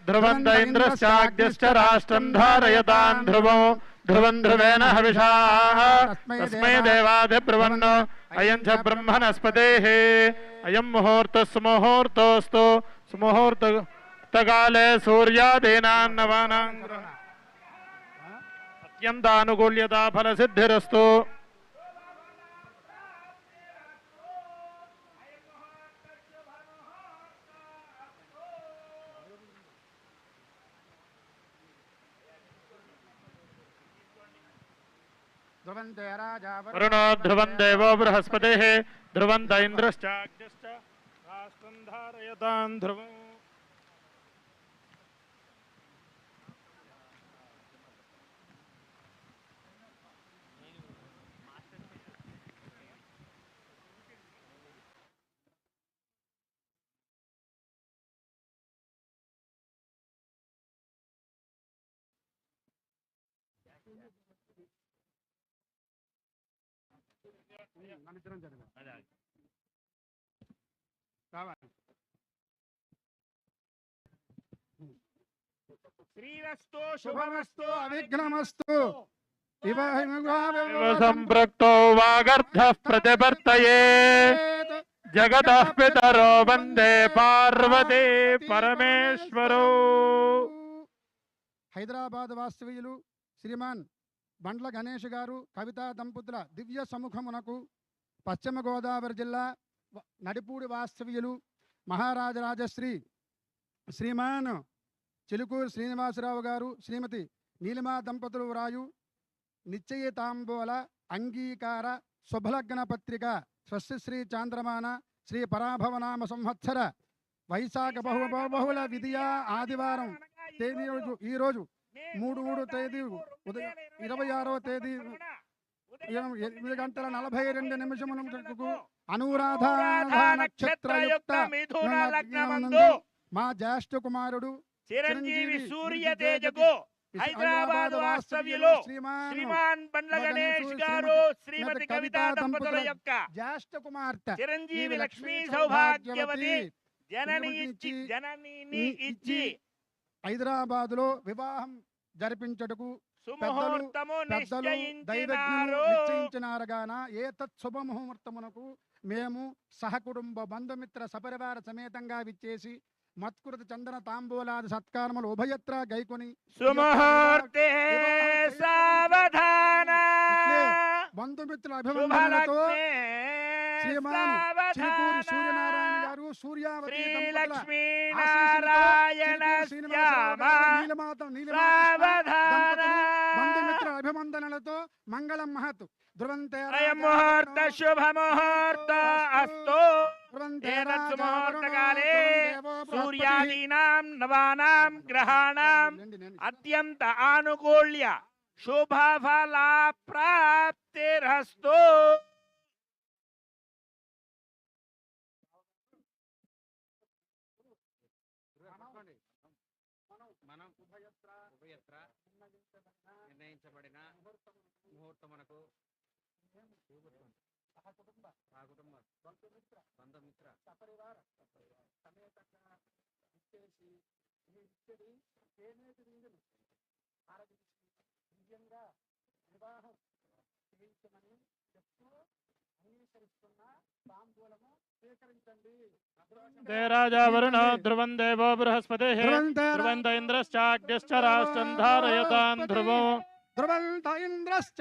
ध्रुवन्त इन्द्रश्चाग्निश्च राष्ट्रं धारयतां ध्रुवो ध्रुवं ध्रुवेण हविषा तस्मै देवादिब्रुवन् अयं च ब्रह्मणस्पतेः अयं मुहूर्तः सुमुहूर्तोऽस्तु सुमुहूर्तकाले सूर्यादीनां नवानां अत्यन्तानुकूल्यता फलसिद्धिरस्तु। वरुणो ध्रुवं देवो बृहस्पतिः ध्रुवन्त इन्द्रश्चाग्निश्च राष्ट्रं धारयतां ध्रुवम्। श्रीरस्तु शुभमस्तु अविघ्नमस्तु संपृक्तो वागर्थः प्रतिवर्तये जगतः पितरो वंदे पार्वती परमेश्वरो। హైదరాబాద్ వాస్తవ్యులు శ్రీమాన్ బండ్ల గణేష్ గారు కవితా దంపతుల దివ్య సముఖమునకు పశ్చిమ గోదావరి జిల్లా నడిపూడి వాస్తవ్యులు మహారాజరాజశ్రీ శ్రీమాన్ చిలుకూరు శ్రీనివాసరావు గారు శ్రీమతి నీలిమా దంపతులు వ్రాయు నిశ్చయితాంబూల అంగీకార శుభలగ్న పత్రిక స్వస్తిశ్రీ చాంద్రమాన శ్రీ పరాభవనామ సంవత్సర వైశాఖ బహుళ విధియా ఆదివారం తేదీ ఈరోజు 3 తేదీ ఉదయం 26వ తేదీ 8:42 అనురాధ నక్షత్రయుక్త మా జ్యేష్ఠ కుమారుడు చిరంజీవి సూర్య తేజకు హైదరాబాద్ వాస్తవ్యులు శ్రీమాన్ బండ్ల గణేష్ గారు శ్రీమతి కవితా దంపతుల యొక్క జ్యేష్ఠ కుమార్తె చిరంజీవి లక్ష్మీ సౌభాగ్యవతి జననిని ఇచ్చి హైదరాబాద్ లో వివాహం జరిపించుటకు సుముహూర్తము నిశ్చయించినారుగాన ఏ తత్శుభ ముహూర్తమునకు మేము సహకుటుంబ బంధుమిత్ర సపరివార సమేతంగా విచ్చేసి మత్కృత చందన తాంబూలాది సత్కారములు ఉభయత్ర గైకొని సుముహూర్తే సావధాన బంధుమిత్రుల అభివందనలతో శ్రీమాన్ చిలుకూరి సూర్యనారాయణ గారు సూర్యావతి బంధుమిత్రుల అభివందనలతో మంగళం మహత్ ధ్రువంతే ముహూర్త శుభ ముహూర్త అస్తు ముహూర్తకాలే సూర్యాదీనాం నవానాం గ్రహాణాం అత్యంత ఆనుకూల్య శుభ ఫల ప్రాప్తిరస్తు. మనం ఉభయత్ర నిర్ణయించబడిన ముహూర్తమునకు బంధుమిత్ర సపరివార సమేతంగా విచ్చేసి దివ్యంగా వివాహం చేయించమని చెప్తూ అంగీకరిస్తున్న తాంబూలము స్వీకరించండి. రాజా వరుణో ధ్రువం దేవో బృహస్పతిః ధ్రువంత ఇంద్రశ్చాగ్నిశ్చ రాష్ట్రం ధారయతాం ధ్రువో ధ్రువంత ఇంద్రశ్చ